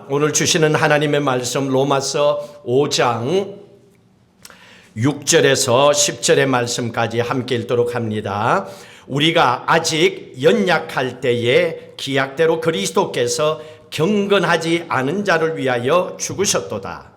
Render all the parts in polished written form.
오늘 주시는 하나님의 말씀 로마서 5장 6절에서 10절의 말씀까지 함께 읽도록 합니다. 우리가 아직 연약할 때에 기약대로 그리스도께서 경건하지 않은 자를 위하여 죽으셨도다.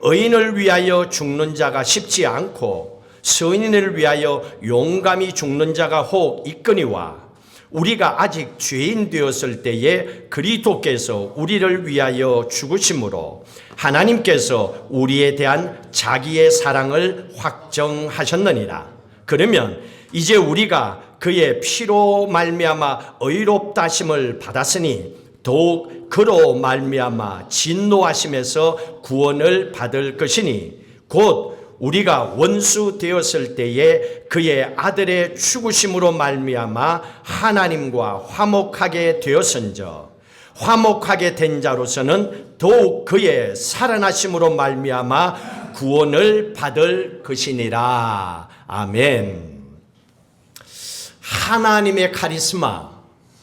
의인을 위하여 죽는 자가 쉽지 않고 선인을 위하여 용감히 죽는 자가 혹 있거니와 우리가 아직 죄인 되었을 때에 그리스도께서 우리를 위하여 죽으심으로 하나님께서 우리에 대한 자기의 사랑을 확정하셨느니라. 그러면 이제 우리가 그의 피로 말미암아 의롭다심을 받았으니 더욱 그로 말미암아 진노하심에서 구원을 받을 것이니 곧 우리가 원수 되었을 때에 그의 아들의 죽으심으로 말미암아 하나님과 화목하게 되었은저 화목하게 된 자로서는 더욱 그의 살아나심으로 말미암아 구원을 받을 것이니라. 아멘. 하나님의 카리스마,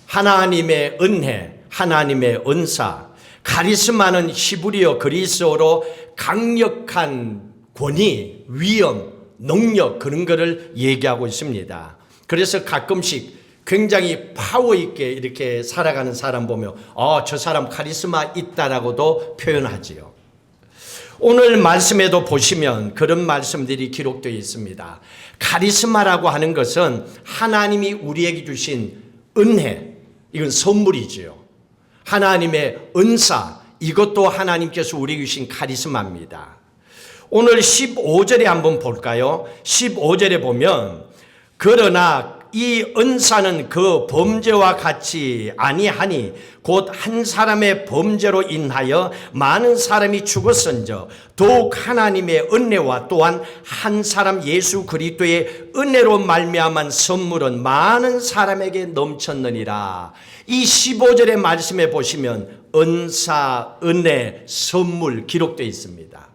하나님의 은혜, 하나님의 은사. 카리스마는 히브리어 그리스어로 강력한 권위, 위엄, 능력 그런 거를 얘기하고 있습니다. 그래서 가끔씩 굉장히 파워 있게 이렇게 살아가는 사람 보면 저 사람 카리스마 있다라고도 표현하지요. 오늘 말씀에도 보시면 그런 말씀들이 기록되어 있습니다. 카리스마라고 하는 것은 하나님이 우리에게 주신 은혜, 이건 선물이지요. 하나님의 은사, 이것도 하나님께서 우리에게 주신 카리스마입니다. 오늘 15절에 한번 볼까요? 15절에 보면 그러나 이 은사는 그 범죄와 같이 아니하니 곧 한 사람의 범죄로 인하여 많은 사람이 죽었은저 더욱 하나님의 은혜와 또한 한 사람 예수 그리스도의 은혜로 말미암은 선물은 많은 사람에게 넘쳤느니라. 이 15절의 말씀에 보시면 은사, 은혜, 선물 기록되어 있습니다.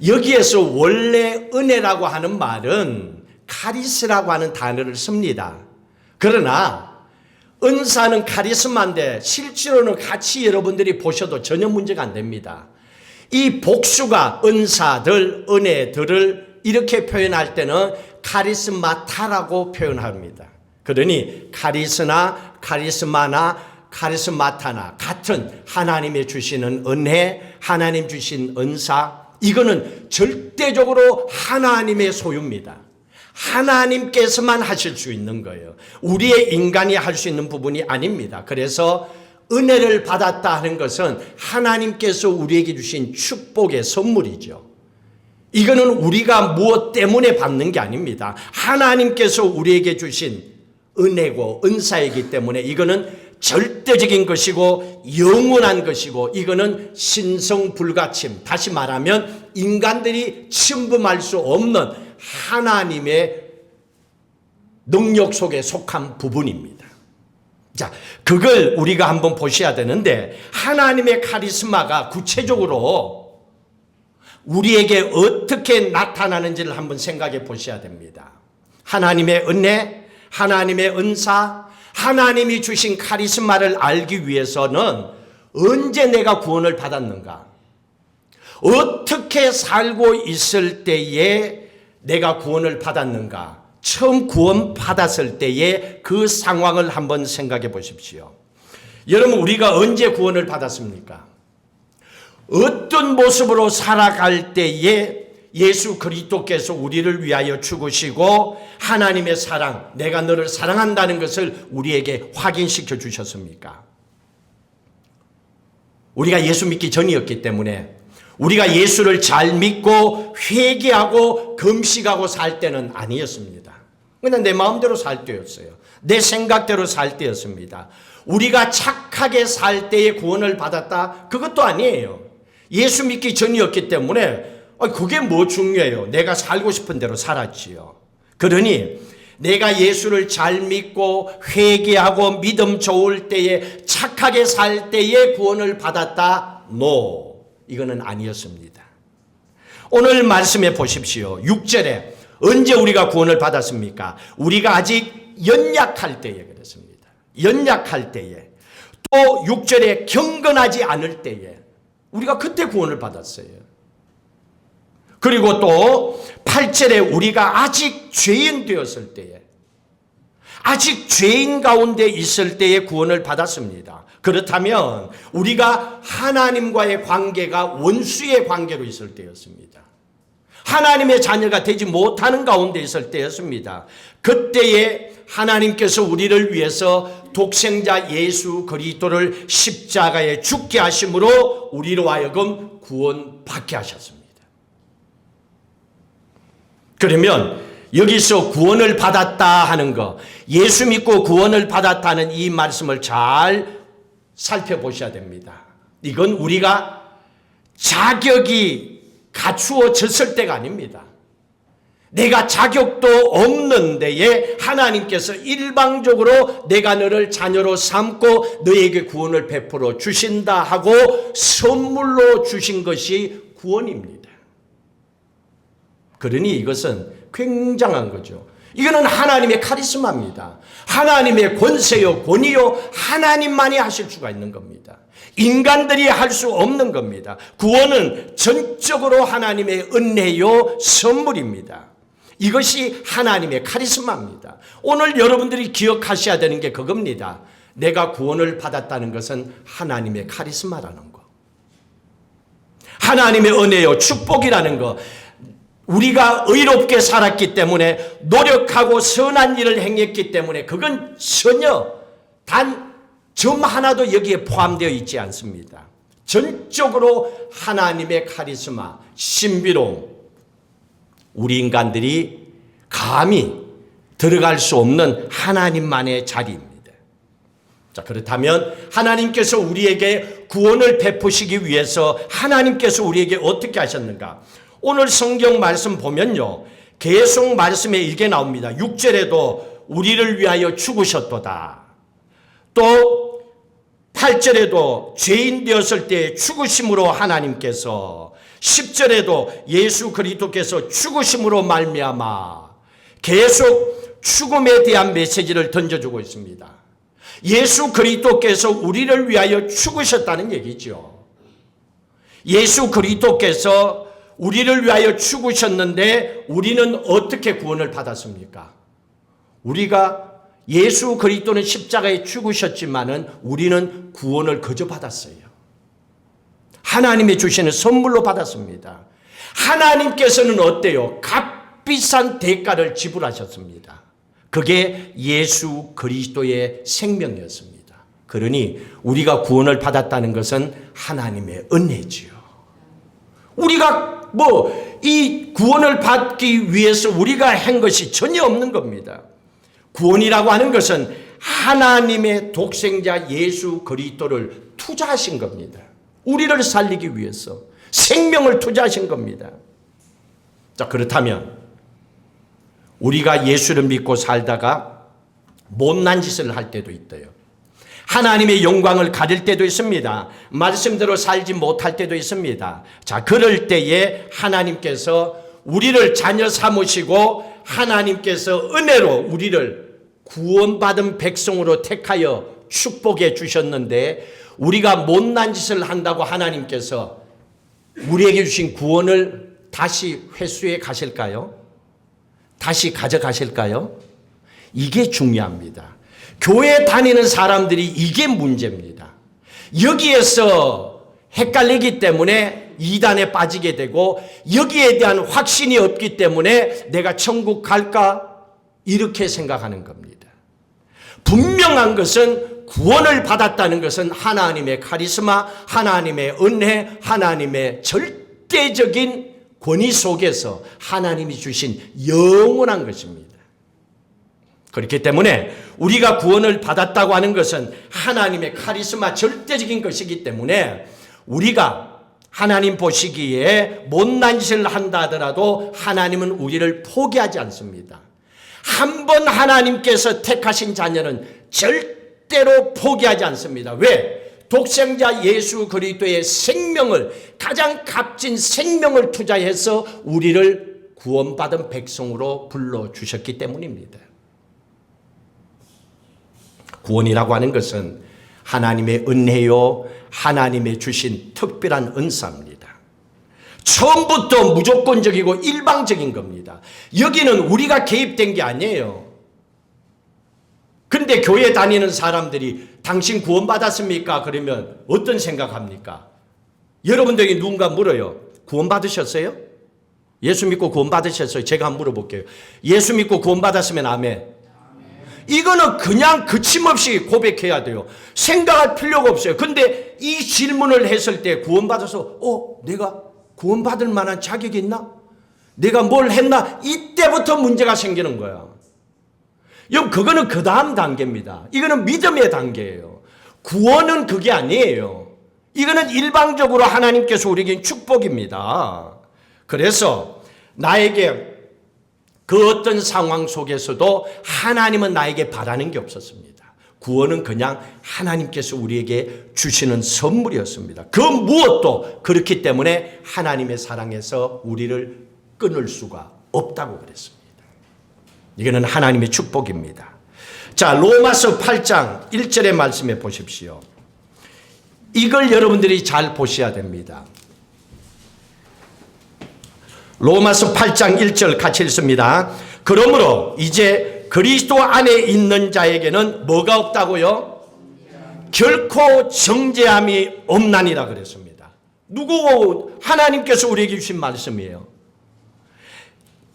여기에서 원래 은혜라고 하는 말은 카리스라고 하는 단어를 씁니다. 그러나 은사는 카리스마인데 실제로는 같이 여러분들이 보셔도 전혀 문제가 안 됩니다. 이 복수가 은사들, 은혜들을 이렇게 표현할 때는 카리스마타라고 표현합니다. 그러니 카리스나, 카리스마나, 카리스마타나 같은 하나님의 주시는 은혜, 하나님 주신 은사, 이거는 절대적으로 하나님의 소유입니다. 하나님께서만 하실 수 있는 거예요. 우리의 인간이 할 수 있는 부분이 아닙니다. 그래서 은혜를 받았다 하는 것은 하나님께서 우리에게 주신 축복의 선물이죠. 이거는 우리가 무엇 때문에 받는 게 아닙니다. 하나님께서 우리에게 주신 은혜고 은사이기 때문에 이거는 절대적인 것이고 영원한 것이고 이거는 신성불가침, 다시 말하면 인간들이 침범할 수 없는 하나님의 능력 속에 속한 부분입니다. 자, 그걸 우리가 한번 보셔야 되는데 하나님의 카리스마가 구체적으로 우리에게 어떻게 나타나는지를 한번 생각해 보셔야 됩니다. 하나님의 은혜, 하나님의 은사, 하나님이 주신 카리스마를 알기 위해서는 언제 내가 구원을 받았는가? 어떻게 살고 있을 때에 내가 구원을 받았는가? 처음 구원 받았을 때의 그 상황을 한번 생각해 보십시오. 여러분, 우리가 언제 구원을 받았습니까? 어떤 모습으로 살아갈 때에 예수 그리스도께서 우리를 위하여 죽으시고 하나님의 사랑, 내가 너를 사랑한다는 것을 우리에게 확인시켜 주셨습니까? 우리가 예수 믿기 전이었기 때문에 우리가 예수를 잘 믿고 회개하고 금식하고 살 때는 아니었습니다. 그냥 내 마음대로 살 때였어요. 내 생각대로 살 때였습니다. 우리가 착하게 살 때에 구원을 받았다? 그것도 아니에요. 예수 믿기 전이었기 때문에 그게 뭐 중요해요. 내가 살고 싶은 대로 살았지요. 그러니 내가 예수를 잘 믿고 회개하고 믿음 좋을 때에 착하게 살 때에 구원을 받았다? No. 이거는 아니었습니다. 오늘 말씀해 보십시오. 6절에 언제 우리가 구원을 받았습니까? 우리가 아직 연약할 때에 그랬습니다. 연약할 때에. 또 6절에 경건하지 않을 때에 우리가 그때 구원을 받았어요. 그리고 또 8절에 우리가 아직 죄인 되었을 때에, 아직 죄인 가운데 있을 때에 구원을 받았습니다. 그렇다면 우리가 하나님과의 관계가 원수의 관계로 있을 때였습니다. 하나님의 자녀가 되지 못하는 가운데 있을 때였습니다. 그때에 하나님께서 우리를 위해서 독생자 예수 그리스도를 십자가에 죽게 하심으로 우리로 하여금 구원받게 하셨습니다. 그러면 여기서 구원을 받았다 하는 거, 예수 믿고 구원을 받았다는 이 말씀을 잘 살펴보셔야 됩니다. 이건 우리가 자격이 갖추어졌을 때가 아닙니다. 내가 자격도 없는 데에 하나님께서 일방적으로 내가 너를 자녀로 삼고 너에게 구원을 베풀어 주신다 하고 선물로 주신 것이 구원입니다. 그러니 이것은 굉장한 거죠. 이거는 하나님의 카리스마입니다. 하나님의 권세요, 권위요, 하나님만이 하실 수가 있는 겁니다. 인간들이 할 수 없는 겁니다. 구원은 전적으로 하나님의 은혜요, 선물입니다. 이것이 하나님의 카리스마입니다. 오늘 여러분들이 기억하셔야 되는 게 그겁니다. 내가 구원을 받았다는 것은 하나님의 카리스마라는 거. 하나님의 은혜요, 축복이라는 거. 우리가 의롭게 살았기 때문에, 노력하고 선한 일을 행했기 때문에 그건 전혀 단 점 하나도 여기에 포함되어 있지 않습니다. 전적으로 하나님의 카리스마, 신비로움, 우리 인간들이 감히 들어갈 수 없는 하나님만의 자리입니다. 자, 그렇다면 하나님께서 우리에게 구원을 베푸시기 위해서 하나님께서 우리에게 어떻게 하셨는가? 오늘 성경 말씀 보면요, 계속 말씀에 이게 나옵니다. 6절에도 우리를 위하여 죽으셨도다. 또 8절에도 죄인 되었을 때 죽으심으로 하나님께서, 10절에도 예수 그리스도께서 죽으심으로 말미암아, 계속 죽음에 대한 메시지를 던져주고 있습니다. 예수 그리스도께서 우리를 위하여 죽으셨다는 얘기죠. 예수 그리스도께서 우리를 위하여 죽으셨는데 우리는 어떻게 구원을 받았습니까? 우리가 예수 그리스도는 십자가에 죽으셨지만은 우리는 구원을 거저 받았어요. 하나님이 주시는 선물로 받았습니다. 하나님께서는 어때요? 값비싼 대가를 지불하셨습니다. 그게 예수 그리스도의 생명이었습니다. 그러니 우리가 구원을 받았다는 것은 하나님의 은혜지요. 우리가 이 구원을 받기 위해서 우리가 한 것이 전혀 없는 겁니다. 구원이라고 하는 것은 하나님의 독생자 예수 그리스도를 투자하신 겁니다. 우리를 살리기 위해서 생명을 투자하신 겁니다. 자, 그렇다면 우리가 예수를 믿고 살다가 못난 짓을 할 때도 있어요. 하나님의 영광을 가릴 때도 있습니다. 말씀대로 살지 못할 때도 있습니다. 자, 그럴 때에 하나님께서 우리를 자녀 삼으시고 하나님께서 은혜로 우리를 구원받은 백성으로 택하여 축복해 주셨는데, 우리가 못난 짓을 한다고 하나님께서 우리에게 주신 구원을 다시 회수해 가실까요? 다시 가져가실까요? 이게 중요합니다. 교회 다니는 사람들이 이게 문제입니다. 여기에서 헷갈리기 때문에 이단에 빠지게 되고, 여기에 대한 확신이 없기 때문에 내가 천국 갈까? 이렇게 생각하는 겁니다. 분명한 것은 구원을 받았다는 것은 하나님의 카리스마, 하나님의 은혜, 하나님의 절대적인 권위 속에서 하나님이 주신 영원한 것입니다. 그렇기 때문에 우리가 구원을 받았다고 하는 것은 하나님의 카리스마, 절대적인 것이기 때문에 우리가 하나님 보시기에 못난 짓을 한다 하더라도 하나님은 우리를 포기하지 않습니다. 한 번 하나님께서 택하신 자녀는 절대로 포기하지 않습니다. 왜? 독생자 예수 그리스도의 생명을, 가장 값진 생명을 투자해서 우리를 구원받은 백성으로 불러주셨기 때문입니다. 구원이라고 하는 것은 하나님의 은혜요, 하나님의 주신 특별한 은사입니다. 처음부터 무조건적이고 일방적인 겁니다. 여기는 우리가 개입된 게 아니에요. 근데 교회 다니는 사람들이 당신 구원받았습니까? 그러면 어떤 생각합니까? 여러분들에게 누군가 물어요. 구원받으셨어요? 예수 믿고 구원받으셨어요? 제가 한번 물어볼게요. 예수 믿고 구원받았으면 아멘. 이거는 그냥 거침없이 고백해야 돼요. 생각할 필요가 없어요. 근데 이 질문을 했을 때 구원받아서 내가 구원받을 만한 자격이 있나? 내가 뭘 했나? 이때부터 문제가 생기는 거야. 여러분, 그거는 그 다음 단계입니다. 이거는 믿음의 단계예요. 구원은 그게 아니에요. 이거는 일방적으로 하나님께서 우리에게 축복입니다. 그래서 나에게 그 어떤 상황 속에서도 하나님은 나에게 바라는 게 없었습니다. 구원은 그냥 하나님께서 우리에게 주시는 선물이었습니다. 그 무엇도 그렇기 때문에 하나님의 사랑에서 우리를 끊을 수가 없다고 그랬습니다. 이거는 하나님의 축복입니다. 자, 로마서 8장 1절의 말씀에 보십시오. 이걸 여러분들이 잘 보셔야 됩니다. 로마서 8장 1절 같이 읽습니다. 그러므로 이제 그리스도 안에 있는 자에게는 뭐가 없다고요? 결코 정죄함이 없나니라 그랬습니다. 누구? 하나님께서 우리에게 주신 말씀이에요.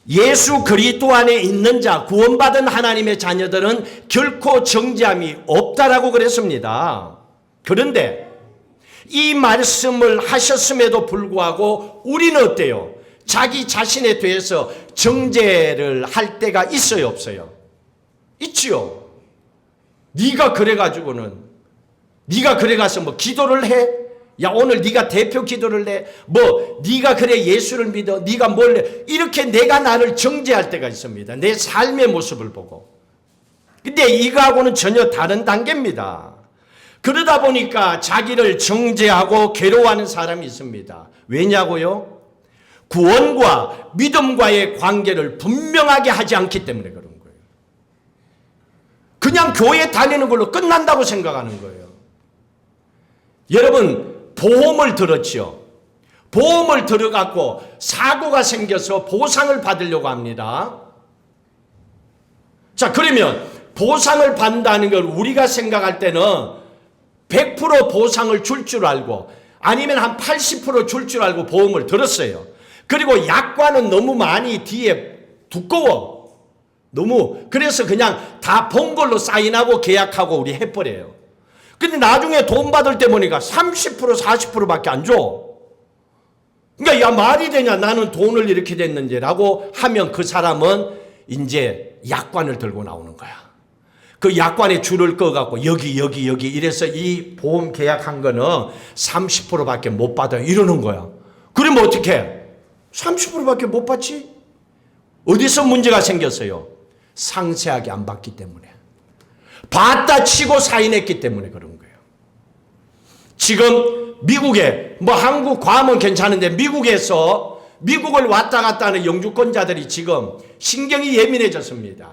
예수 그리스도 안에 있는 자, 구원받은 하나님의 자녀들은 결코 정죄함이 없다라고 그랬습니다. 그런데 이 말씀을 하셨음에도 불구하고 우리는 어때요? 자기 자신에 대해서 정죄를 할 때가 있어요, 없어요? 있지요. 네가 그래가지고는 네가 그래가서 뭐 기도를 해? 야, 오늘 네가 대표 기도를 해? 뭐 네가 그래 예수를 믿어? 네가 뭘 해? 이렇게 내가 나를 정죄할 때가 있습니다. 내 삶의 모습을 보고. 근데 이거하고는 전혀 다른 단계입니다. 그러다 보니까 자기를 정죄하고 괴로워하는 사람이 있습니다. 왜냐고요? 구원과 믿음과의 관계를 분명하게 하지 않기 때문에 그런 거예요. 그냥 교회 다니는 걸로 끝난다고 생각하는 거예요. 여러분, 보험을 들었죠. 보험을 들어갖고 사고가 생겨서 보상을 받으려고 합니다. 자, 그러면 보상을 받는다는 걸 우리가 생각할 때는 100% 보상을 줄 줄 알고 아니면 한 80% 줄 줄 알고 보험을 들었어요. 그리고 약관은 너무 많이 뒤에 두꺼워. 너무. 그래서 그냥 다 본 걸로 사인하고 계약하고 우리 해버려요. 근데 나중에 돈 받을 때 보니까 30% 40%밖에 안 줘. 그러니까 야, 말이 되냐, 나는 돈을 이렇게 됐는지 라고 하면 그 사람은 이제 약관을 들고 나오는 거야. 그 약관에 줄을 꺼갖고 여기 이래서 이 보험 계약한 거는 30%밖에 못 받아요 이러는 거야. 그러면 어떻게? 30%밖에 못 받지? 어디서 문제가 생겼어요? 상세하게 안 받기 때문에. 받다 치고 사인했기 때문에 그런 거예요. 지금 미국에 뭐 한국 괌은 괜찮은데 미국을 왔다 갔다 하는 영주권자들이 지금 신경이 예민해졌습니다.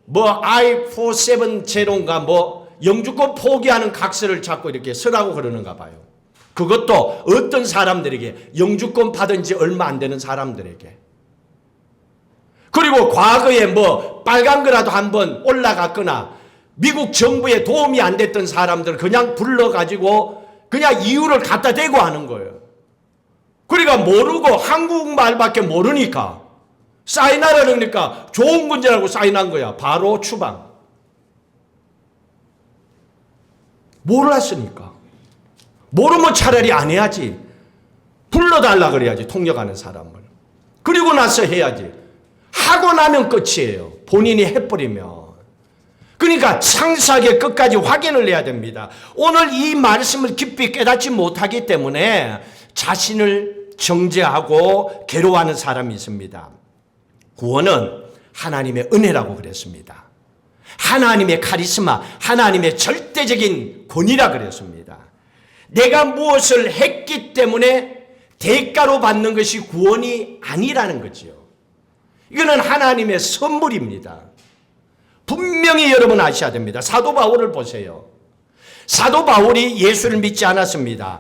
뭐 I-470인가 뭐 영주권 포기하는 각서를 자꾸 이렇게 쓰라고 그러는가 봐요. 그것도 어떤 사람들에게, 영주권 받은 지 얼마 안 되는 사람들에게. 그리고 과거에 뭐 빨간 거라도 한번 올라갔거나 미국 정부에 도움이 안 됐던 사람들을 그냥 불러가지고 그냥 이유를 갖다 대고 하는 거예요. 그러니까 모르고 한국말밖에 모르니까 사인하라 그러니까 좋은 문제라고 사인한 거야. 바로 추방. 몰랐으니까. 모르면 차라리 안 해야지. 불러달라 그래야지, 통역하는 사람을. 그리고 나서 해야지. 하고 나면 끝이에요. 본인이 해버리면. 그러니까 상세하게 끝까지 확인을 해야 됩니다. 오늘 이 말씀을 깊이 깨닫지 못하기 때문에 자신을 정죄하고 괴로워하는 사람이 있습니다. 구원은 하나님의 은혜라고 그랬습니다. 하나님의 카리스마, 하나님의 절대적인 권위라 그랬습니다. 내가 무엇을 했기 때문에 대가로 받는 것이 구원이 아니라는 거죠. 이거는 하나님의 선물입니다. 분명히 여러분 아셔야 됩니다. 사도 바울을 보세요. 사도 바울이 예수를 믿지 않았습니다.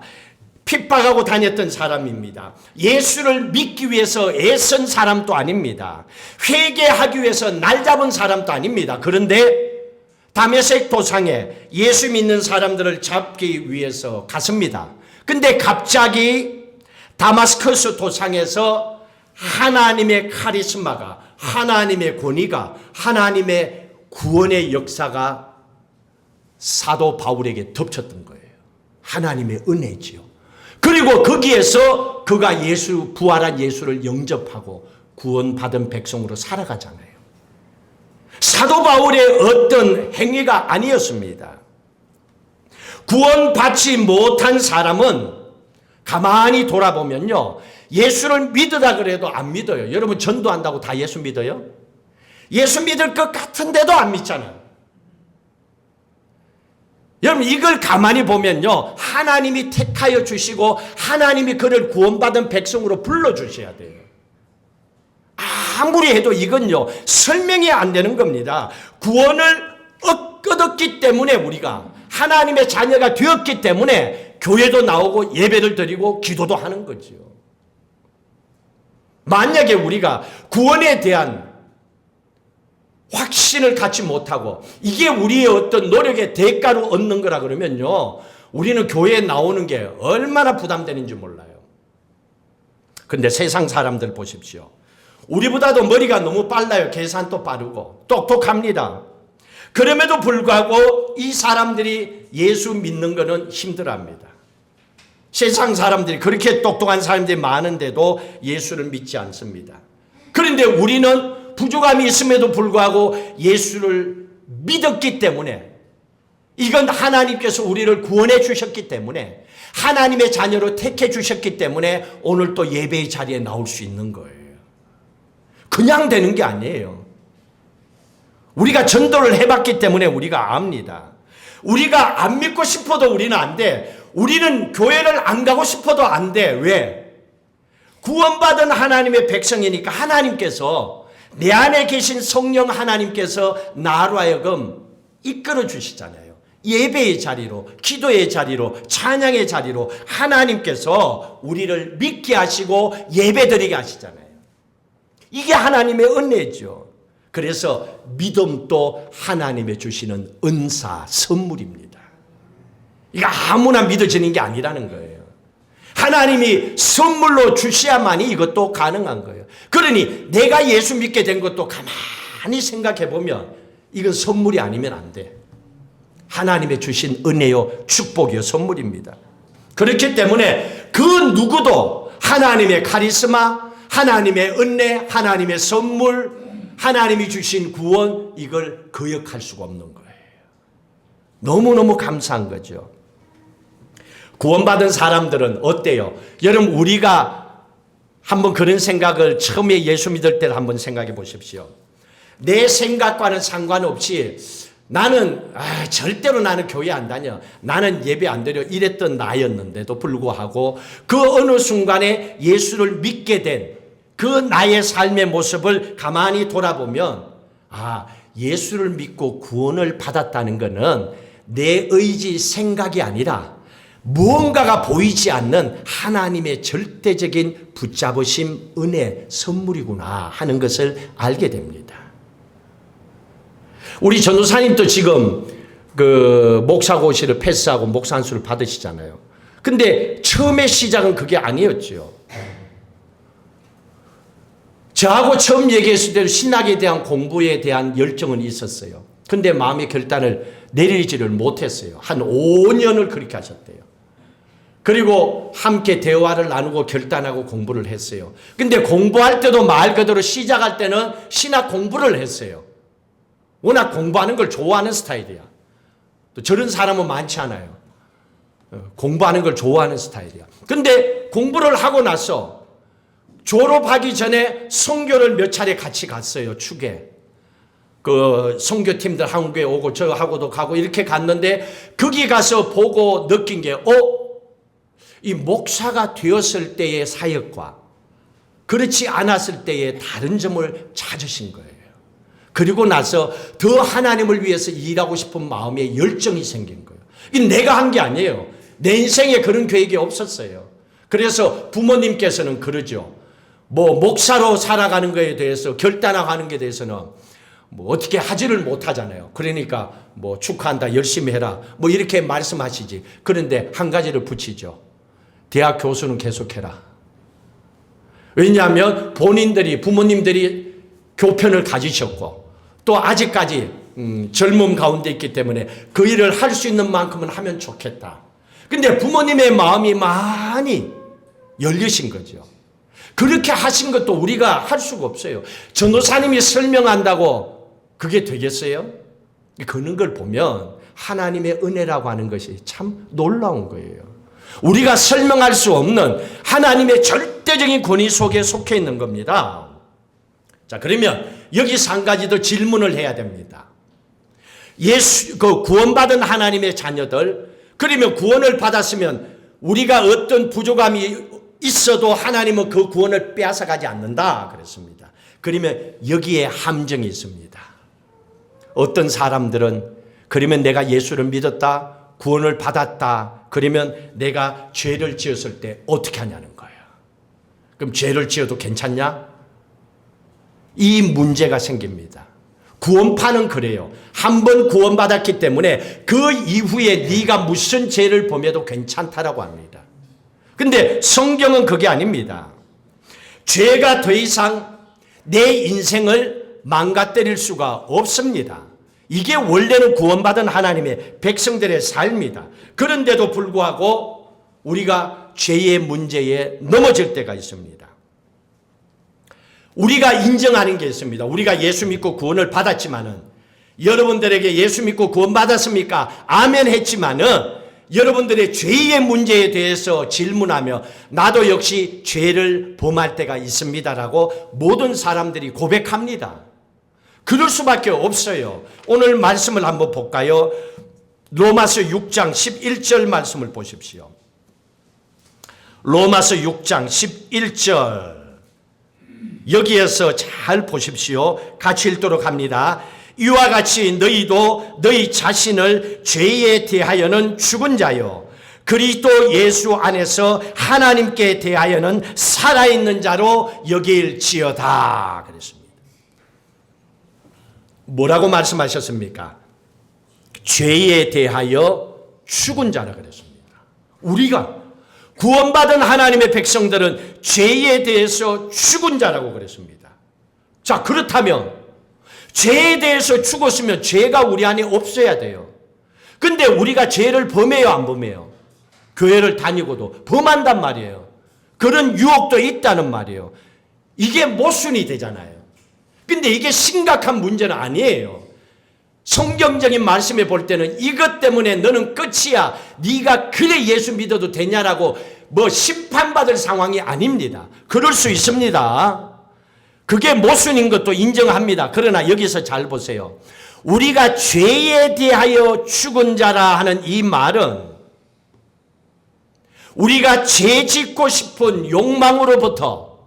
핍박하고 다녔던 사람입니다. 예수를 믿기 위해서 애쓴 사람도 아닙니다. 회개하기 위해서 날 잡은 사람도 아닙니다. 그런데 다메섹 도상에 예수 믿는 사람들을 잡기 위해서 갔습니다. 근데 갑자기 다마스커스 도상에서 하나님의 카리스마가, 하나님의 권위가, 하나님의 구원의 역사가 사도 바울에게 덮쳤던 거예요. 하나님의 은혜지요. 그리고 거기에서 그가 부활한 예수를 영접하고 구원받은 백성으로 살아가잖아요. 사도 바울의 어떤 행위가 아니었습니다. 구원받지 못한 사람은 가만히 돌아보면요, 예수를 믿으라 그래도 안 믿어요. 여러분 전도한다고 다 예수 믿어요? 예수 믿을 것 같은데도 안 믿잖아요. 여러분 이걸 가만히 보면요, 하나님이 택하여 주시고 하나님이 그를 구원받은 백성으로 불러주셔야 돼요. 아무리 해도 이건요 설명이 안 되는 겁니다. 구원을 얻었기 때문에, 우리가 하나님의 자녀가 되었기 때문에 교회도 나오고 예배를 드리고 기도도 하는 거죠. 만약에 우리가 구원에 대한 확신을 갖지 못하고 이게 우리의 어떤 노력의 대가로 얻는 거라 그러면요, 우리는 교회에 나오는 게 얼마나 부담되는지 몰라요. 근데 세상 사람들 보십시오. 우리보다도 머리가 너무 빨라요. 계산도 빠르고 똑똑합니다. 그럼에도 불구하고 이 사람들이 예수 믿는 거는 힘들어합니다. 세상 사람들이, 그렇게 똑똑한 사람들이 많은데도 예수를 믿지 않습니다. 그런데 우리는 부족함이 있음에도 불구하고 예수를 믿었기 때문에, 이건 하나님께서 우리를 구원해 주셨기 때문에, 하나님의 자녀로 택해 주셨기 때문에 오늘 또 예배의 자리에 나올 수 있는 거예요. 그냥 되는 게 아니에요. 우리가 전도를 해봤기 때문에 우리가 압니다. 우리가 안 믿고 싶어도 우리는 안 돼. 우리는 교회를 안 가고 싶어도 안 돼. 왜? 구원받은 하나님의 백성이니까 하나님께서, 내 안에 계신 성령 하나님께서 나로 하여금 이끌어 주시잖아요. 예배의 자리로, 기도의 자리로, 찬양의 자리로 하나님께서 우리를 믿게 하시고 예배드리게 하시잖아요. 이게 하나님의 은혜죠. 그래서 믿음도 하나님의 주시는 은사, 선물입니다. 이거 아무나 믿어지는 게 아니라는 거예요. 하나님이 선물로 주셔야만이 이것도 가능한 거예요. 그러니 내가 예수 믿게 된 것도 가만히 생각해 보면 이건 선물이 아니면 안 돼. 하나님의 주신 은혜요, 축복이요, 선물입니다. 그렇기 때문에 그 누구도 하나님의 카리스마, 하나님의 은혜, 하나님의 선물, 하나님이 주신 구원, 이걸 거역할 수가 없는 거예요. 너무너무 감사한 거죠. 구원받은 사람들은 어때요? 여러분 우리가 한번 그런 생각을 처음에 예수 믿을 때 한번 생각해 보십시오. 내 생각과는 상관없이 나는 절대로 나는 교회 안 다녀, 나는 예배 안 드려, 이랬던 나였는데도 불구하고 그 어느 순간에 예수를 믿게 된 그 나의 삶의 모습을 가만히 돌아보면, 예수를 믿고 구원을 받았다는 것은 내 의지, 생각이 아니라 무언가가 보이지 않는 하나님의 절대적인 붙잡으심, 은혜, 선물이구나 하는 것을 알게 됩니다. 우리 전도사님도 지금 그 목사고시를 패스하고 목사 안수를 받으시잖아요. 근데 처음에 시작은 그게 아니었죠. 저하고 처음 얘기했을 때도 신학에 대한 공부에 대한 열정은 있었어요. 근데 마음의 결단을 내리지를 못했어요. 한 5년을 그렇게 하셨대요. 그리고 함께 대화를 나누고 결단하고 공부를 했어요. 근데 공부할 때도 말 그대로 시작할 때는 신학 공부를 했어요. 워낙 공부하는 걸 좋아하는 스타일이야. 또 저런 사람은 많지 않아요. 공부하는 걸 좋아하는 스타일이야. 근데 공부를 하고 나서 졸업하기 전에 선교를 몇 차례 같이 갔어요. 축에. 그 선교팀들 한국에 오고 저하고도 가고 이렇게 갔는데, 거기 가서 보고 느낀 게 이 목사가 되었을 때의 사역과 그렇지 않았을 때의 다른 점을 찾으신 거예요. 그리고 나서 더 하나님을 위해서 일하고 싶은 마음에 열정이 생긴 거예요. 이 내가 한 게 아니에요. 내 인생에 그런 계획이 없었어요. 그래서 부모님께서는 그러죠. 목사로 살아가는 것에 대해서 결단하는 것에 대해서는 어떻게 하지를 못하잖아요. 그러니까 축하한다, 열심히 해라, 이렇게 말씀하시지. 그런데 한 가지를 붙이죠. 대학 교수는 계속해라. 왜냐하면 부모님들이 교편을 가지셨고 또 아직까지 젊음 가운데 있기 때문에 그 일을 할 수 있는 만큼은 하면 좋겠다. 근데 부모님의 마음이 많이 열리신 거죠. 그렇게 하신 것도 우리가 할 수가 없어요. 전도사님이 설명한다고 그게 되겠어요? 그런 걸 보면 하나님의 은혜라고 하는 것이 참 놀라운 거예요. 우리가 설명할 수 없는 하나님의 절대적인 권위 속에 속해 있는 겁니다. 자, 그러면 여기서 한 가지 더 질문을 해야 됩니다. 구원받은 하나님의 자녀들, 그러면 구원을 받았으면 우리가 어떤 부족함이 있어도 하나님은 그 구원을 빼앗아가지 않는다 그랬습니다. 그러면 여기에 함정이 있습니다. 어떤 사람들은 그러면 내가 예수를 믿었다, 구원을 받았다, 그러면 내가 죄를 지었을 때 어떻게 하냐는 거예요. 그럼 죄를 지어도 괜찮냐? 이 문제가 생깁니다. 구원파는 그래요. 한 번 구원받았기 때문에 그 이후에 네가 무슨 죄를 범해도 괜찮다라고 합니다. 근데 성경은 그게 아닙니다. 죄가 더 이상 내 인생을 망가뜨릴 수가 없습니다. 이게 원래는 구원받은 하나님의 백성들의 삶이다. 그런데도 불구하고 우리가 죄의 문제에 넘어질 때가 있습니다. 우리가 인정하는 게 있습니다. 우리가 예수 믿고 구원을 받았지만은, 여러분들에게 예수 믿고 구원 받았습니까? 아멘 했지만은 여러분들의 죄의 문제에 대해서 질문하며 나도 역시 죄를 범할 때가 있습니다라고 모든 사람들이 고백합니다. 그럴 수밖에 없어요. 오늘 말씀을 한번 볼까요? 로마서 6장 11절 말씀을 보십시오. 로마서 6장 11절 여기에서 잘 보십시오. 같이 읽도록 합니다. 이와 같이 너희도 너희 자신을 죄에 대하여는 죽은 자요 그리스도 예수 안에서 하나님께 대하여는 살아있는 자로 여길지어다 그랬습니다. 뭐라고 말씀하셨습니까? 죄에 대하여 죽은 자라 그랬습니다. 우리가 구원받은 하나님의 백성들은 죄에 대해서 죽은 자라고 그랬습니다. 자, 그렇다면 죄에 대해서 죽었으면 죄가 우리 안에 없어야 돼요. 근데 우리가 죄를 범해요, 안 범해요? 교회를 다니고도 범한단 말이에요. 그런 유혹도 있다는 말이에요. 이게 모순이 되잖아요. 근데 이게 심각한 문제는 아니에요. 성경적인 말씀에 볼 때는 이것 때문에 너는 끝이야, 네가 그래 예수 믿어도 되냐라고 심판받을 상황이 아닙니다. 그럴 수 있습니다. 그게 모순인 것도 인정합니다. 그러나 여기서 잘 보세요. 우리가 죄에 대하여 죽은 자라 하는 이 말은 우리가 죄 짓고 싶은 욕망으로부터,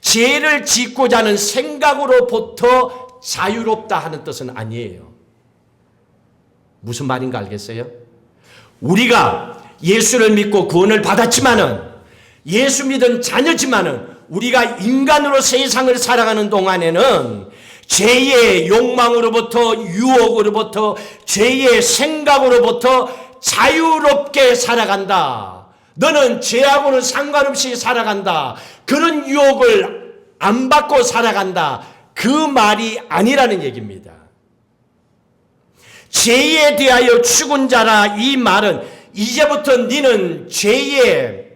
죄를 짓고자 하는 생각으로부터 자유롭다 하는 뜻은 아니에요. 무슨 말인가 알겠어요? 우리가 예수를 믿고 구원을 받았지만은, 예수 믿은 자녀지만은, 우리가 인간으로 세상을 살아가는 동안에는 죄의 욕망으로부터, 유혹으로부터, 죄의 생각으로부터 자유롭게 살아간다. 너는 죄하고는 상관없이 살아간다. 그런 유혹을 안 받고 살아간다. 그 말이 아니라는 얘기입니다. 죄에 대하여 죽은 자라 이 말은 이제부터 너는 죄의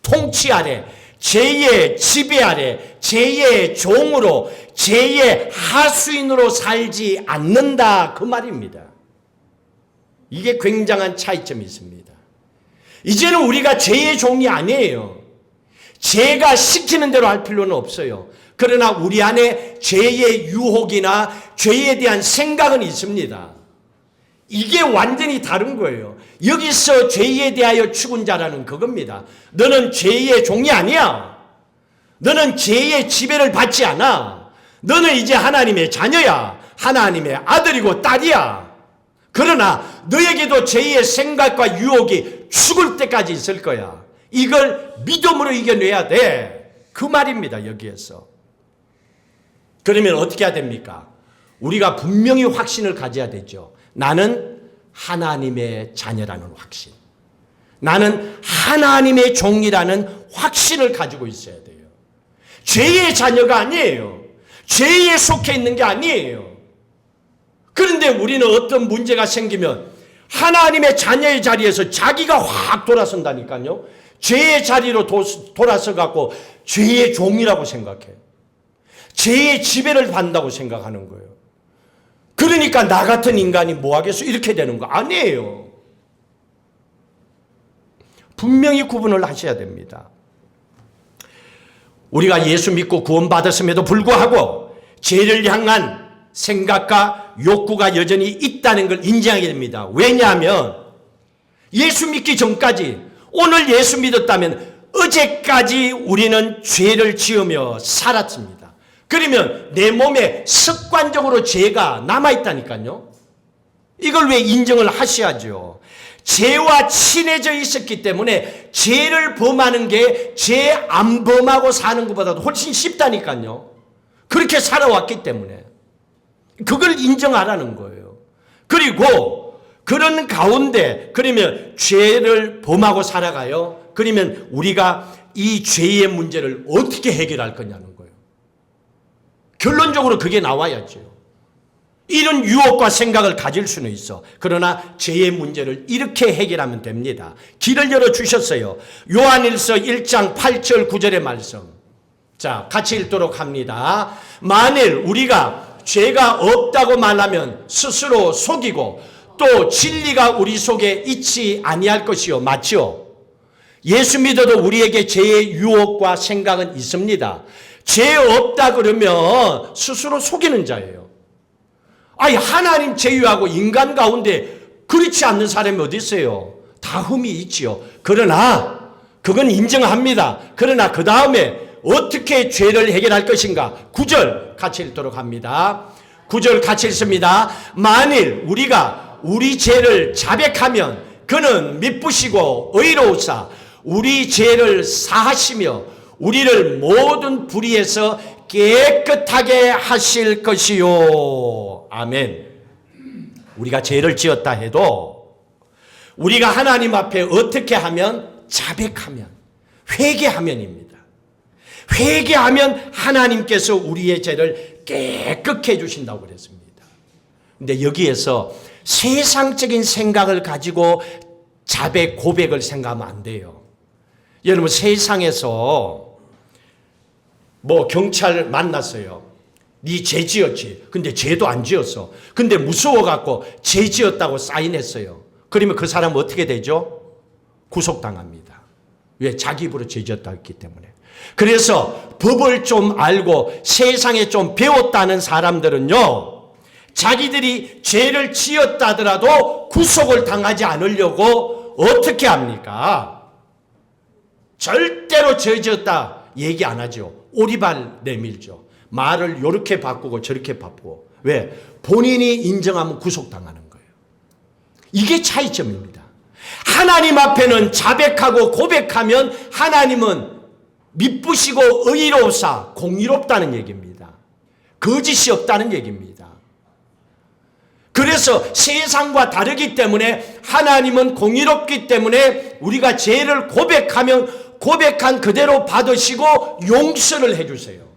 통치 아래, 죄의 지배 아래, 죄의 종으로, 죄의 하수인으로 살지 않는다, 그 말입니다. 이게 굉장한 차이점이 있습니다. 이제는 우리가 죄의 종이 아니에요. 죄가 시키는 대로 할 필요는 없어요. 그러나 우리 안에 죄의 유혹이나 죄에 대한 생각은 있습니다. 이게 완전히 다른 거예요. 여기서 죄에 대하여 죽은 자라는 그겁니다. 너는 죄의 종이 아니야. 너는 죄의 지배를 받지 않아. 너는 이제 하나님의 자녀야. 하나님의 아들이고 딸이야. 그러나 너에게도 죄의 생각과 유혹이 죽을 때까지 있을 거야. 이걸 믿음으로 이겨내야 돼. 그 말입니다. 여기에서. 그러면 어떻게 해야 됩니까? 우리가 분명히 확신을 가져야 되죠. 나는 하나님의 자녀라는 확신. 나는 하나님의 종이라는 확신을 가지고 있어야 돼요. 죄의 자녀가 아니에요. 죄에 속해 있는 게 아니에요. 그런데 우리는 어떤 문제가 생기면 하나님의 자녀의 자리에서 자기가 확 돌아선다니까요. 죄의 자리로 돌아서 갖고 죄의 종이라고 생각해요. 죄의 지배를 받는다고 생각하는 거예요. 그러니까 나 같은 인간이 뭐 하겠어? 이렇게 되는 거 아니에요. 분명히 구분을 하셔야 됩니다. 우리가 예수 믿고 구원받았음에도 불구하고 죄를 향한 생각과 욕구가 여전히 있다는 걸 인정하게 됩니다. 왜냐하면 예수 믿기 전까지, 오늘 예수 믿었다면 어제까지 우리는 죄를 지으며 살았습니다. 그러면 내 몸에 습관적으로 죄가 남아있다니까요. 이걸 왜 인정을 하셔야죠. 죄와 친해져 있었기 때문에 죄를 범하는 게 죄 안 범하고 사는 것보다도 훨씬 쉽다니까요. 그렇게 살아왔기 때문에. 그걸 인정하라는 거예요. 그리고 그런 가운데 그러면 죄를 범하고 살아가요. 그러면 우리가 이 죄의 문제를 어떻게 해결할 거냐는 거예요. 결론적으로 그게 나와야죠. 이런 유혹과 생각을 가질 수는 있어. 그러나 죄의 문제를 이렇게 해결하면 됩니다. 길을 열어주셨어요. 요한일서 1장 8절 9절의 말씀. 자, 같이 읽도록 합니다. 만일 우리가 죄가 없다고 말하면 스스로 속이고 또 진리가 우리 속에 있지 아니할 것이요. 맞죠? 예수 믿어도 우리에게 죄의 유혹과 생각은 있습니다. 죄 없다 그러면 스스로 속이는 자예요. 아니, 하나님 제외하고 인간 가운데 그렇지 않는 사람이 어디 있어요? 다 흠이 있지요. 그러나 그건 인정합니다. 그러나 그 다음에 어떻게 죄를 해결할 것인가? 9절 같이 읽도록 합니다. 9절 같이 읽습니다. 만일 우리가 우리 죄를 자백하면 그는 미쁘시고 의로우사 우리 죄를 사하시며 우리를 모든 불의에서 깨끗하게 하실 것이요. 아멘. 우리가 죄를 지었다 해도 우리가 하나님 앞에 어떻게 하면? 자백하면, 회개하면입니다. 회개하면 하나님께서 우리의 죄를 깨끗게 해주신다고 그랬습니다. 근데 여기에서 세상적인 생각을 가지고 자백, 고백을 생각하면 안 돼요. 여러분, 세상에서 뭐 경찰 만났어요. 네 죄 지었지. 근데 죄도 안 지었어. 근데 무서워갖고 죄 지었다고 사인했어요. 그러면 그 사람은 어떻게 되죠? 구속당합니다. 왜? 자기 입으로 죄 지었다 했기 때문에. 그래서 법을 좀 알고 세상에 좀 배웠다는 사람들은요, 자기들이 죄를 지었다더라도 구속을 당하지 않으려고 어떻게 합니까? 절대로 죄 지었다 얘기 안 하죠. 오리발 내밀죠. 말을 이렇게 바꾸고 저렇게 바꾸고. 왜? 본인이 인정하면 구속당하는 거예요. 이게 차이점입니다. 하나님 앞에는 자백하고 고백하면 하나님은 미쁘시고 의로우사 공의롭다는 얘기입니다. 거짓이 없다는 얘기입니다. 그래서 세상과 다르기 때문에 하나님은 공의롭기 때문에 우리가 죄를 고백하면 고백한 그대로 받으시고 용서를 해주세요.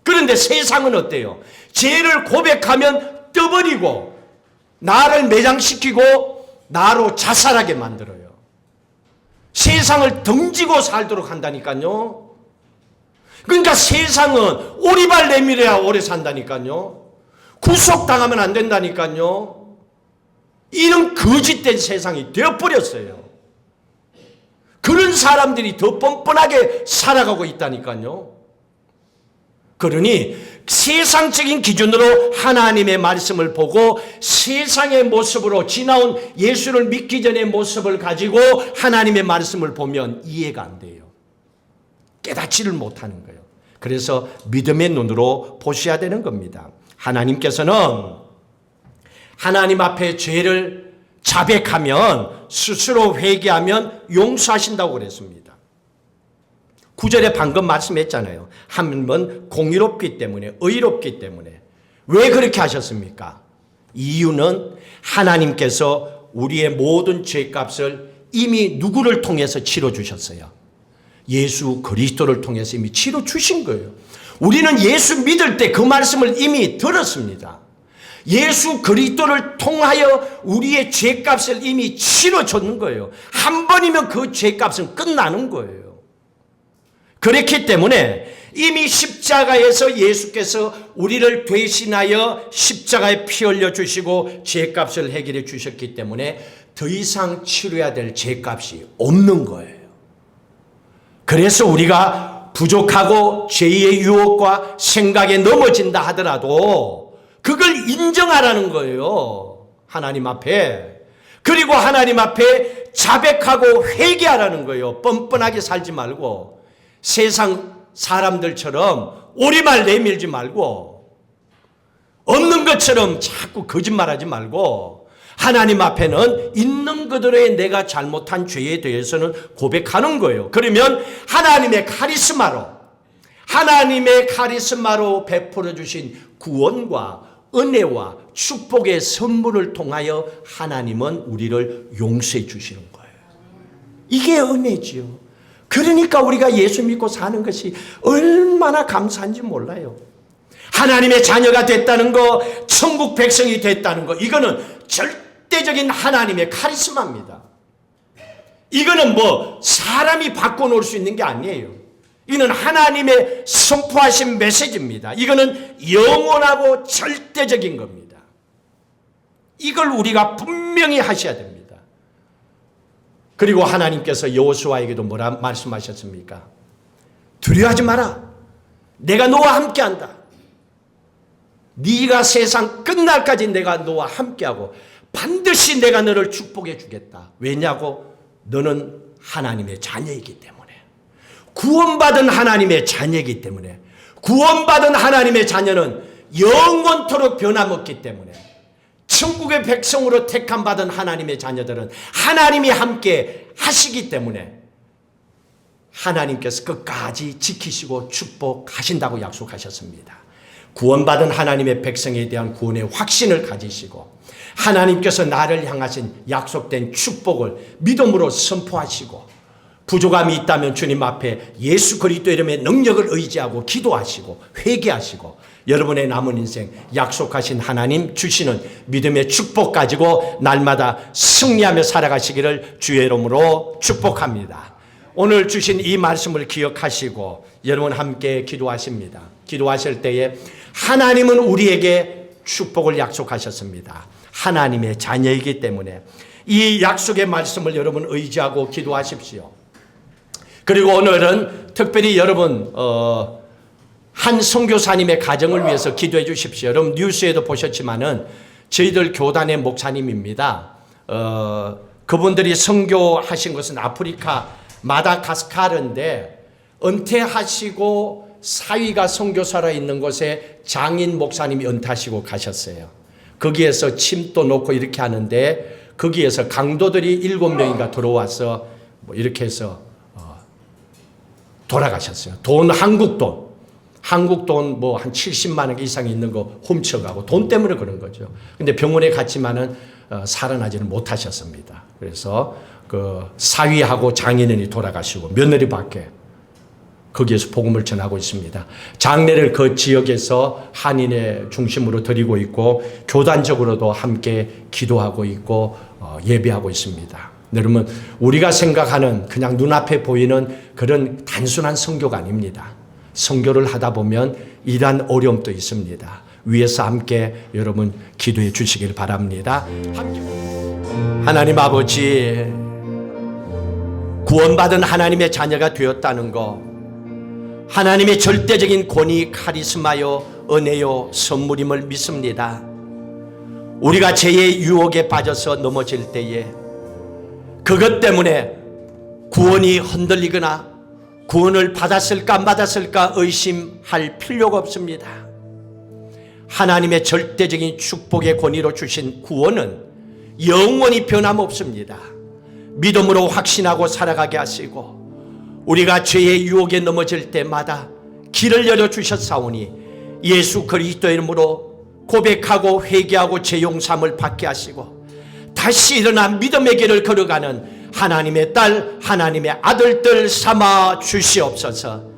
그런데 세상은 어때요? 죄를 고백하면 떠버리고 나를 매장시키고 나로 자살하게 만들어요. 세상을 던지고 살도록 한다니까요. 그러니까 세상은 오리발 내밀어야 오래 산다니까요. 구속당하면 안 된다니까요. 이런 거짓된 세상이 되어버렸어요. 그런 사람들이 더 뻔뻔하게 살아가고 있다니까요. 그러니 세상적인 기준으로 하나님의 말씀을 보고 세상의 모습으로 지나온 예수를 믿기 전의 모습을 가지고 하나님의 말씀을 보면 이해가 안 돼요. 깨닫지를 못하는 거예요. 그래서 믿음의 눈으로 보셔야 되는 겁니다. 하나님께서는 하나님 앞에 죄를 자백하면, 스스로 회개하면 용서하신다고 그랬습니다. 9절에 방금 말씀했잖아요. 한 번 공의롭기 때문에, 의롭기 때문에. 왜 그렇게 하셨습니까? 이유는 하나님께서 우리의 모든 죄값을 이미 누구를 통해서 치러주셨어요? 예수 그리스도를 통해서 이미 치러주신 거예요. 우리는 예수 믿을 때 그 말씀을 이미 들었습니다. 예수 그리스도를 통하여 우리의 죄값을 이미 치러줬는 거예요. 한 번이면 그 죄값은 끝나는 거예요. 그렇기 때문에 이미 십자가에서 예수께서 우리를 대신하여 십자가에 피 흘려 주시고 죄값을 해결해 주셨기 때문에 더 이상 치러야 될 죄값이 없는 거예요. 그래서 우리가 부족하고 죄의 유혹과 생각에 넘어진다 하더라도 그걸 인정하라는 거예요. 하나님 앞에. 그리고 하나님 앞에 자백하고 회개하라는 거예요. 뻔뻔하게 살지 말고 세상 사람들처럼 오리말 내밀지 말고 없는 것처럼 자꾸 거짓말하지 말고 하나님 앞에는 있는 그대로의 내가 잘못한 죄에 대해서는 고백하는 거예요. 그러면 하나님의 카리스마로 베풀어 주신 구원과 은혜와 축복의 선물을 통하여 하나님은 우리를 용서해 주시는 거예요. 이게 은혜지요. 그러니까 우리가 예수 믿고 사는 것이 얼마나 감사한지 몰라요. 하나님의 자녀가 됐다는 거, 천국 백성이 됐다는 거, 이거는 절대적인 하나님의 카리스마입니다. 이거는 뭐 사람이 바꿔놓을 수 있는 게 아니에요. 이거는 하나님의 선포하신 메시지입니다. 이거는 영원하고 절대적인 겁니다. 이걸 우리가 분명히 하셔야 됩니다. 그리고 하나님께서 여호수아에게도 뭐라 말씀하셨습니까? 두려워하지 마라. 내가 너와 함께한다. 네가 세상 끝날까지 내가 너와 함께하고 반드시 내가 너를 축복해 주겠다. 왜냐고? 너는 하나님의 자녀이기 때문에. 구원받은 하나님의 자녀이기 때문에. 구원받은 하나님의 자녀는 영원토록 변함없기 때문에. 천국의 백성으로 택함받은 하나님의 자녀들은 하나님이 함께 하시기 때문에 하나님께서 끝까지 지키시고 축복하신다고 약속하셨습니다. 구원받은 하나님의 백성에 대한 구원의 확신을 가지시고 하나님께서 나를 향하신 약속된 축복을 믿음으로 선포하시고 부족함이 있다면 주님 앞에 예수 그리스도 이름의 능력을 의지하고 기도하시고 회개하시고 여러분의 남은 인생 약속하신 하나님 주시는 믿음의 축복 가지고 날마다 승리하며 살아가시기를 주의 이름으로 축복합니다. 오늘 주신 이 말씀을 기억하시고 여러분 함께 기도하십니다. 기도하실 때에 하나님은 우리에게 축복을 약속하셨습니다. 하나님의 자녀이기 때문에 이 약속의 말씀을 여러분 의지하고 기도하십시오. 그리고 오늘은 특별히 여러분 한 선교사님의 가정을 위해서 기도해 주십시오. 여러분 뉴스에도 보셨지만은 저희들 교단의 목사님입니다. 그분들이 선교하신 것은 아프리카 마다가스카르인데 은퇴하시고 사위가 선교사로 있는 곳에 장인 목사님이 은퇴하시고 가셨어요. 거기에서 침도 놓고 이렇게 하는데 거기에서 강도들이 7명인가 들어와서 뭐 이렇게 해서 돌아가셨어요. 한국 돈 뭐 한 70만 원 이상 있는 거 훔쳐가고 돈 때문에 그런 거죠. 근데 병원에 갔지만은 살아나지는 못하셨습니다. 그래서 그 사위하고 장인어른이 돌아가시고 며느리밖에 거기에서 복음을 전하고 있습니다. 장례를 그 지역에서 한인의 중심으로 드리고 있고 교단적으로도 함께 기도하고 있고 예배하고 있습니다. 여러분 우리가 생각하는 그냥 눈앞에 보이는 그런 단순한 선교가 아닙니다. 선교를 하다 보면 이러한 어려움도 있습니다. 위에서 함께 여러분 기도해 주시길 바랍니다. 하나님 아버지 구원받은 하나님의 자녀가 되었다는 거 하나님의 절대적인 권위 카리스마요 은혜요 선물임을 믿습니다. 우리가 죄의 유혹에 빠져서 넘어질 때에 그것 때문에 구원이 흔들리거나 구원을 받았을까 안 받았을까 의심할 필요가 없습니다. 하나님의 절대적인 축복의 권위로 주신 구원은 영원히 변함없습니다. 믿음으로 확신하고 살아가게 하시고 우리가 죄의 유혹에 넘어질 때마다 길을 열어주셨사오니 예수 그리스도의 이름으로 고백하고 회개하고 죄 용서함을 받게 하시고 다시 일어나 믿음의 길을 걸어가는 하나님의 딸 하나님의 아들들 삼아 주시옵소서.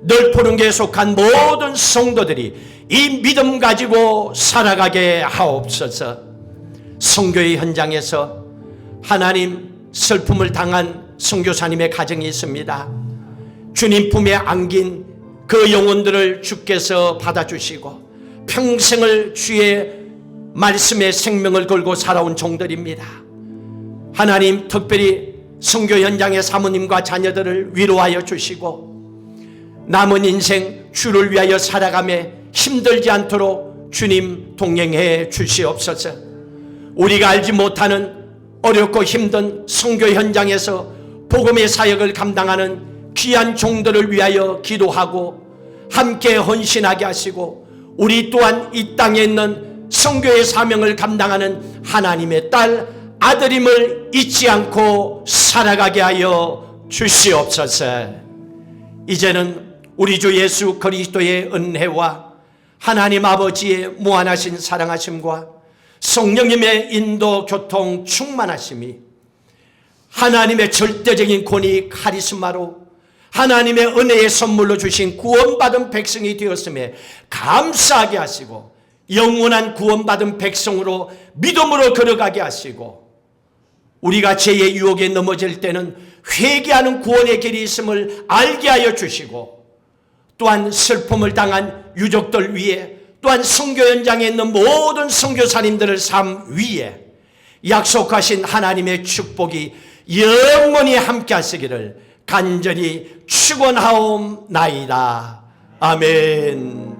널푸른교에 속한 모든 성도들이 이 믿음 가지고 살아가게 하옵소서. 선교의 현장에서 하나님 슬픔을 당한 선교사님의 가정이 있습니다. 주님 품에 안긴 그 영혼들을 주께서 받아주시고 평생을 주의 말씀에 생명을 걸고 살아온 종들입니다. 하나님 특별히 선교 현장의 사모님과 자녀들을 위로하여 주시고 남은 인생 주를 위하여 살아가며 힘들지 않도록 주님 동행해 주시옵소서. 우리가 알지 못하는 어렵고 힘든 선교 현장에서 복음의 사역을 감당하는 귀한 종들을 위하여 기도하고 함께 헌신하게 하시고 우리 또한 이 땅에 있는 선교의 사명을 감당하는 하나님의 딸 아들임을 잊지 않고 살아가게 하여 주시옵소서. 이제는 우리 주 예수 그리스도의 은혜와 하나님 아버지의 무한하신 사랑하심과 성령님의 인도 교통 충만하심이 하나님의 절대적인 권위 카리스마로 하나님의 은혜의 선물로 주신 구원받은 백성이 되었음에 감사하게 하시고 영원한 구원받은 백성으로 믿음으로 걸어가게 하시고 우리가 죄의 유혹에 넘어질 때는 회개하는 구원의 길이 있음을 알게 하여 주시고 또한 슬픔을 당한 유족들 위에 또한 선교 현장에 있는 모든 선교사님들의 삶 위에 약속하신 하나님의 축복이 영원히 함께 하시기를 간절히 축원하옵나이다. 아멘.